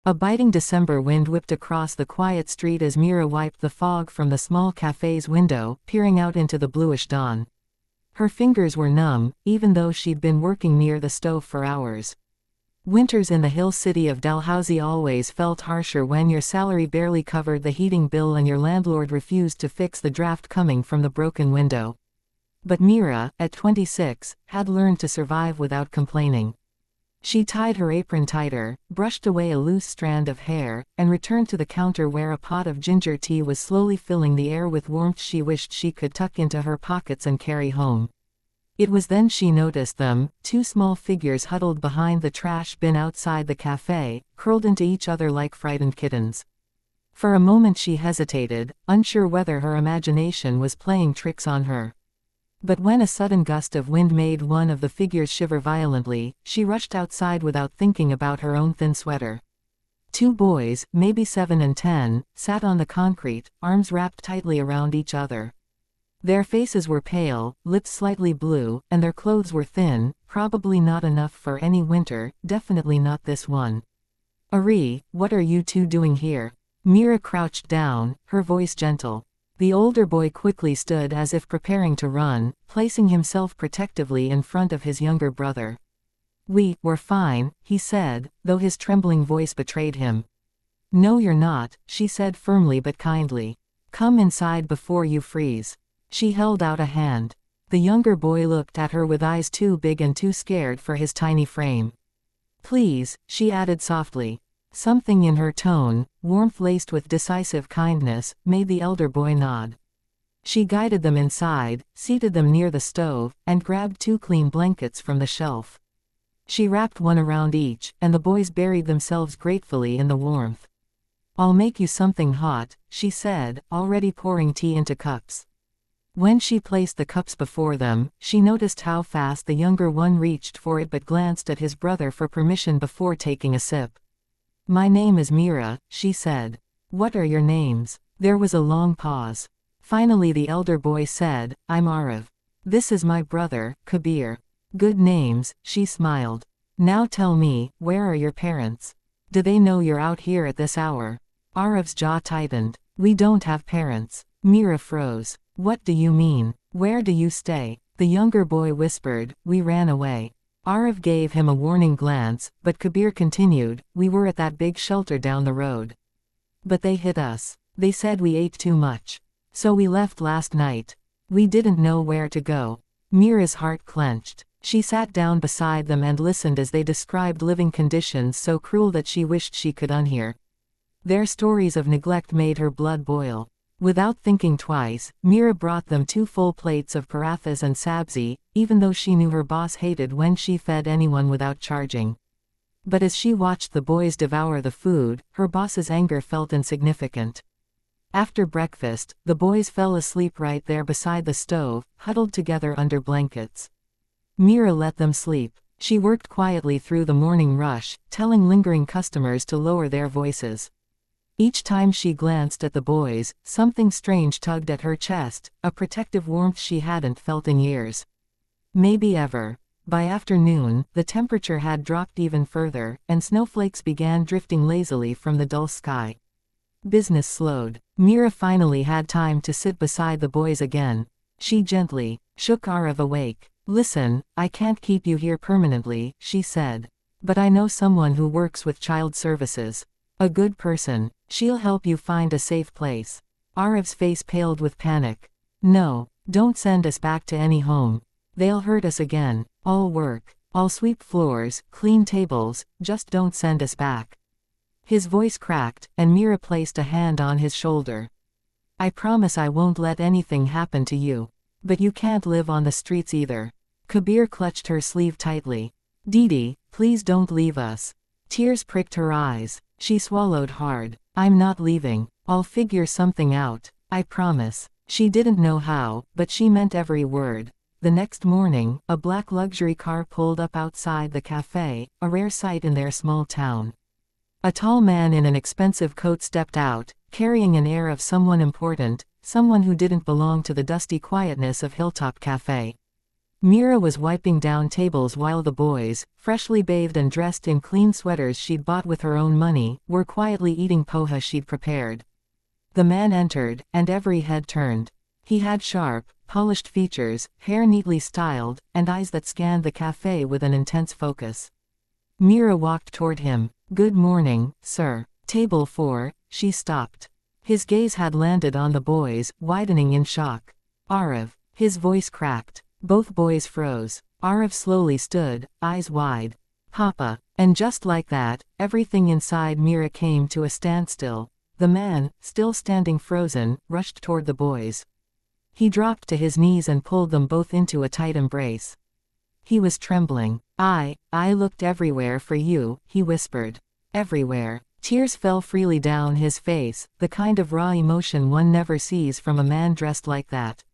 A biting December wind whipped across the quiet street as Mira wiped the fog from the small cafe's window, peering out into the bluish dawn. Her fingers were numb, even though she'd been working near the stove for hours. Winters in the hill city of Dalhousie always felt harsher when your salary barely covered the heating bill and your landlord refused to fix the draft coming from the broken window. But Mira, at 26, had learned to survive without complaining. She tied her apron tighter, brushed away a loose strand of hair, and returned to the counter where a pot of ginger tea was slowly filling the air with warmth she wished she could tuck into her pockets and carry home. It was then she noticed them, two small figures huddled behind the trash bin outside the cafe, curled into each other like frightened kittens. For a moment she hesitated, unsure whether her imagination was playing tricks on her. But when a sudden gust of wind made one of the figures shiver violently, she rushed outside without thinking about her own thin sweater. Two boys, maybe 7 and 10, sat on the concrete, arms wrapped tightly around each other. Their faces were pale, lips slightly blue, and their clothes were thin, probably not enough for any winter, definitely not this one. "Ari, what are you two doing here?" Mira crouched down, her voice gentle. The older boy quickly stood as if preparing to run, placing himself protectively in front of his younger brother. "We're fine," he said, though his trembling voice betrayed him. "No you're not," she said firmly but kindly. "Come inside before you freeze." She held out a hand. The younger boy looked at her with eyes too big and too scared for his tiny frame. "Please," she added softly. Something in her tone, warmth laced with decisive kindness, made the elder boy nod. She guided them inside, seated them near the stove, and grabbed 2 clean blankets from the shelf. She wrapped one around each, and the boys buried themselves gratefully in the warmth. "I'll make you something hot," she said, already pouring tea into cups. When she placed the cups before them, she noticed how fast the younger one reached for it but glanced at his brother for permission before taking a sip. "My name is Mira," she said. "What are your names?" There was a long pause. Finally the elder boy said, "I'm Arav. This is my brother, Kabir." "Good names," she smiled. "Now tell me, where are your parents? Do they know you're out here at this hour?" Arav's jaw tightened. "We don't have parents." Mira froze. "What do you mean? Where do you stay?" The younger boy whispered, "We ran away." Arav gave him a warning glance, but Kabir continued, "We were at that big shelter down the road. But they hit us. They said we ate too much. So we left last night. We didn't know where to go." Mira's heart clenched. She sat down beside them and listened as they described living conditions so cruel that she wished she could unhear. Their stories of neglect made her blood boil. Without thinking twice, Mira brought them 2 full plates of parathas and sabzi, even though she knew her boss hated when she fed anyone without charging. But as she watched the boys devour the food, her boss's anger felt insignificant. After breakfast, the boys fell asleep right there beside the stove, huddled together under blankets. Mira let them sleep. She worked quietly through the morning rush, telling lingering customers to lower their voices. Each time she glanced at the boys, something strange tugged at her chest, a protective warmth she hadn't felt in years. Maybe ever. By afternoon, the temperature had dropped even further, and snowflakes began drifting lazily from the dull sky. Business slowed. Mira finally had time to sit beside the boys again. She gently shook Arav awake. "Listen, I can't keep you here permanently," she said. "But I know someone who works with child services. A good person. She'll help you find a safe place." Arav's face paled with panic. "No, don't send us back to any home. They'll hurt us again. I'll work. I'll sweep floors, clean tables, just don't send us back." His voice cracked, and Mira placed a hand on his shoulder. "I promise I won't let anything happen to you. But you can't live on the streets either." Kabir clutched her sleeve tightly. "Didi, please don't leave us." Tears pricked her eyes. She swallowed hard. "I'm not leaving. I'll figure something out. I promise." She didn't know how, but she meant every word. The next morning, a black luxury car pulled up outside the cafe, a rare sight in their small town. A tall man in an expensive coat stepped out, carrying an air of someone important, someone who didn't belong to the dusty quietness of Hilltop Cafe. Mira was wiping down tables while the boys, freshly bathed and dressed in clean sweaters she'd bought with her own money, were quietly eating poha she'd prepared. The man entered, and every head turned. He had sharp, polished features, hair neatly styled, and eyes that scanned the cafe with an intense focus. Mira walked toward him. "Good morning, sir. Table 4, she stopped. His gaze had landed on the boys, widening in shock. "Arav." His voice cracked. Both boys froze. Arav slowly stood, eyes wide. "Papa." And just like that, everything inside Mira came to a standstill. The man, still standing frozen, rushed toward the boys. He dropped to his knees and pulled them both into a tight embrace. He was trembling. I looked everywhere for you," he whispered. "Everywhere." Tears fell freely down his face, the kind of raw emotion one never sees from a man dressed like that.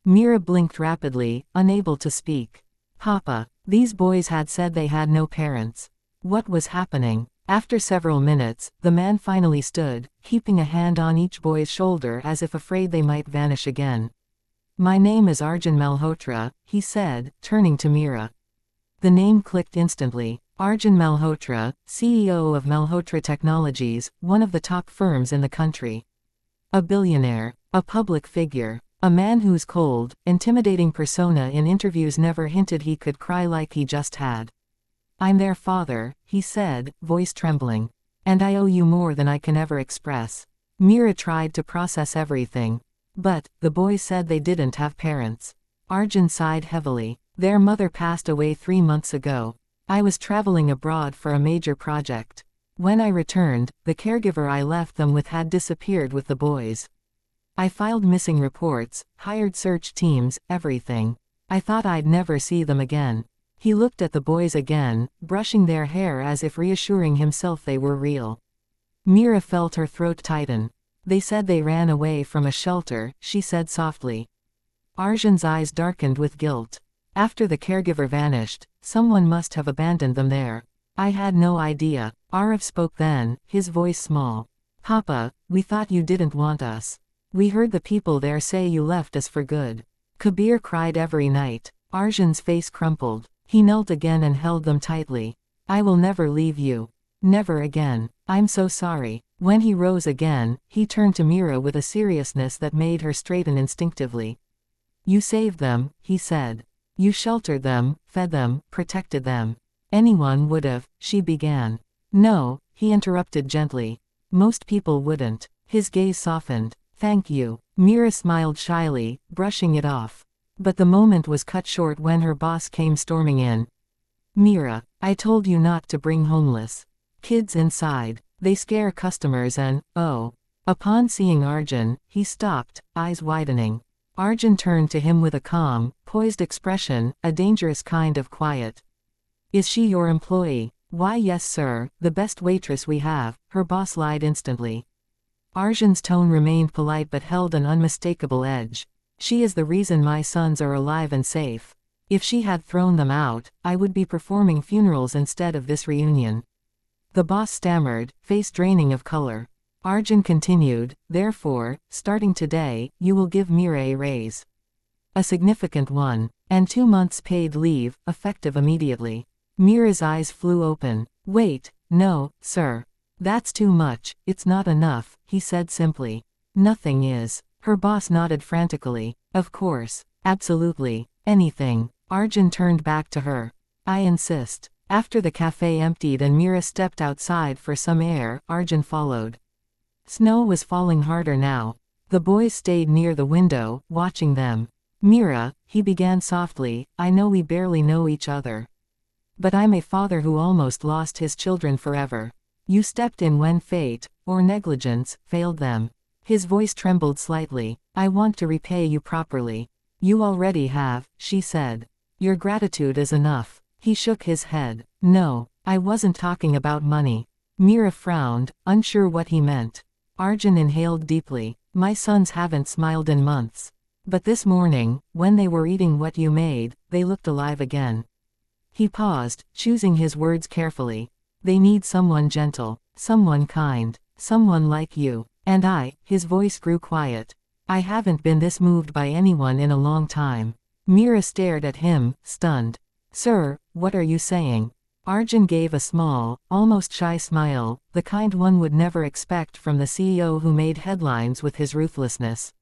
Mira blinked rapidly, unable to speak. "Papa." These boys had said they had no parents. What was happening? After several minutes, the man finally stood, keeping a hand on each boy's shoulder as if afraid they might vanish again. "My name is Arjun Malhotra," he said, turning to Mira. The name clicked instantly. Arjun Malhotra, CEO of Malhotra Technologies, one of the top firms in the country. A billionaire. A public figure. A man whose cold, intimidating persona in interviews never hinted he could cry like he just had. "I'm their father," he said, voice trembling. "And I owe you more than I can ever express." Mira tried to process everything. But, the boys said they didn't have parents. Arjun sighed heavily. "Their mother passed away 3 months ago. I was traveling abroad for a major project. When I returned, the caregiver I left them with had disappeared with the boys. I filed missing reports, hired search teams, everything. I thought I'd never see them again." He looked at the boys again, brushing their hair as if reassuring himself they were real. Mira felt her throat tighten. "They said they ran away from a shelter," she said softly. Arjun's eyes darkened with guilt. "After the caregiver vanished, someone must have abandoned them there. I had no idea." Arav spoke then, his voice small. "Papa, we thought you didn't want us. We heard the people there say you left us for good." Kabir cried every night. Arjun's face crumpled. He knelt again and held them tightly. "I will never leave you. Never again. I'm so sorry." When he rose again, he turned to Mira with a seriousness that made her straighten instinctively. "You saved them," he said. "You sheltered them, fed them, protected them. Anyone would've," she began. "No," he interrupted gently. "Most people wouldn't." His gaze softened. "Thank you." Mira smiled shyly, brushing it off. But the moment was cut short when her boss came storming in. "Mira, I told you not to bring homeless kids inside. They scare customers and, oh." Upon seeing Arjun, he stopped, eyes widening. Arjun turned to him with a calm, poised expression, a dangerous kind of quiet. "Is she your employee?" "Why yes sir, the best waitress we have," her boss lied instantly. Arjun's tone remained polite but held an unmistakable edge. "She is the reason my sons are alive and safe. If she had thrown them out, I would be performing funerals instead of this reunion." The boss stammered, face draining of color. Arjun continued, "Therefore, starting today, you will give Mira a raise. A significant one. And 2 months paid leave, effective immediately." Mira's eyes flew open. "Wait, no, sir. That's too much, it's not enough," he said simply. "Nothing is." Her boss nodded frantically. "Of course. Absolutely. Anything." Arjun turned back to her. "I insist." After the cafe emptied and Mira stepped outside for some air, Arjun followed. Snow was falling harder now. The boys stayed near the window, watching them. "Mira," he began softly, "I know we barely know each other. But I'm a father who almost lost his children forever. You stepped in when fate, or negligence, failed them." His voice trembled slightly. "I want to repay you properly." "You already have," she said. "Your gratitude is enough." He shook his head. "No, I wasn't talking about money." Mira frowned, unsure what he meant. Arjun inhaled deeply. "My sons haven't smiled in months. But this morning, when they were eating what you made, they looked alive again." He paused, choosing his words carefully. "They need someone gentle, someone kind, someone like you. And his voice grew quiet. "I haven't been this moved by anyone in a long time. Mira stared at him, stunned. Sir, what are you saying? Arjun gave a small, almost shy smile, the kind one would never expect from the CEO who made headlines with his ruthlessness.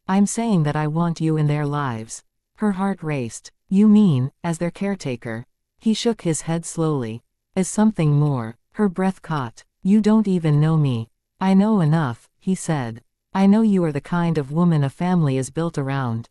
I'm saying that I want you in their lives. Her heart raced. You mean, as their caretaker? He shook his head slowly. As something more. Her breath caught. You don't even know me. I know enough, he said. I know you are the kind of woman a family is built around.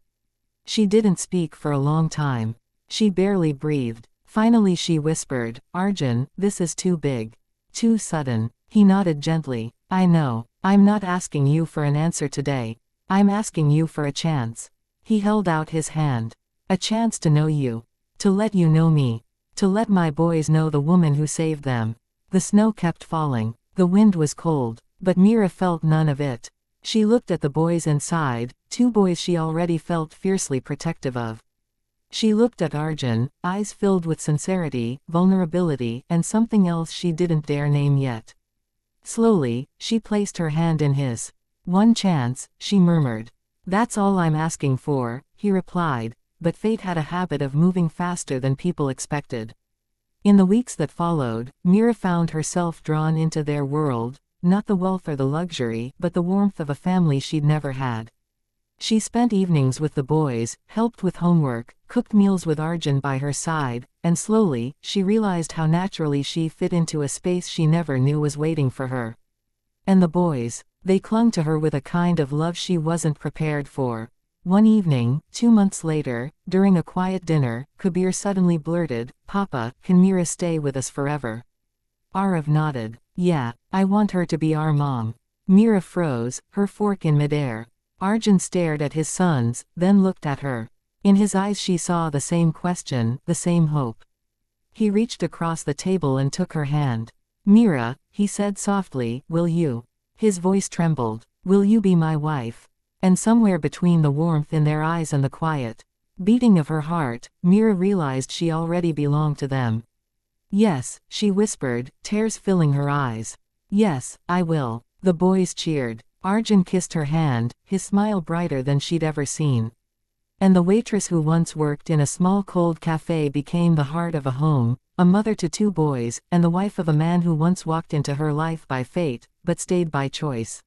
She didn't speak for a long time. She barely breathed. Finally she whispered, Arjun, this is too big. Too sudden. He nodded gently. I know. I'm not asking you for an answer today. I'm asking you for a chance. He held out his hand. A chance to know you. To let you know me. To let my boys know the woman who saved them. The snow kept falling. The wind was cold. But Mira felt none of it. She looked at the boys inside, two boys she already felt fiercely protective of. She looked at Arjun, eyes filled with sincerity, vulnerability, and something else she didn't dare name yet. Slowly, she placed her hand in his. One chance, she murmured. That's all I'm asking for, he replied, but fate had a habit of moving faster than people expected. In the weeks that followed, Mira found herself drawn into their world, not the wealth or the luxury, but the warmth of a family she'd never had. She spent evenings with the boys, helped with homework, cooked meals with Arjun by her side, and slowly, she realized how naturally she fit into a space she never knew was waiting for her. And the boys, they clung to her with a kind of love she wasn't prepared for. One evening, 2 months later, during a quiet dinner, Kabir suddenly blurted, Papa, can Mira stay with us forever? Arav nodded. Yeah, I want her to be our mom. Mira froze, her fork in midair. Arjun stared at his sons, then looked at her. In his eyes she saw the same question, the same hope. He reached across the table and took her hand. Mira, he said softly, will you? His voice trembled. Will you be my wife? And somewhere between the warmth in their eyes and the quiet beating of her heart, Mira realized she already belonged to them. Yes, she whispered, tears filling her eyes. Yes, I will. The boys cheered. Arjun kissed her hand, his smile brighter than she'd ever seen. And the waitress who once worked in a small cold cafe became the heart of a home, a mother to 2 boys, and the wife of a man who once walked into her life by fate, but stayed by choice.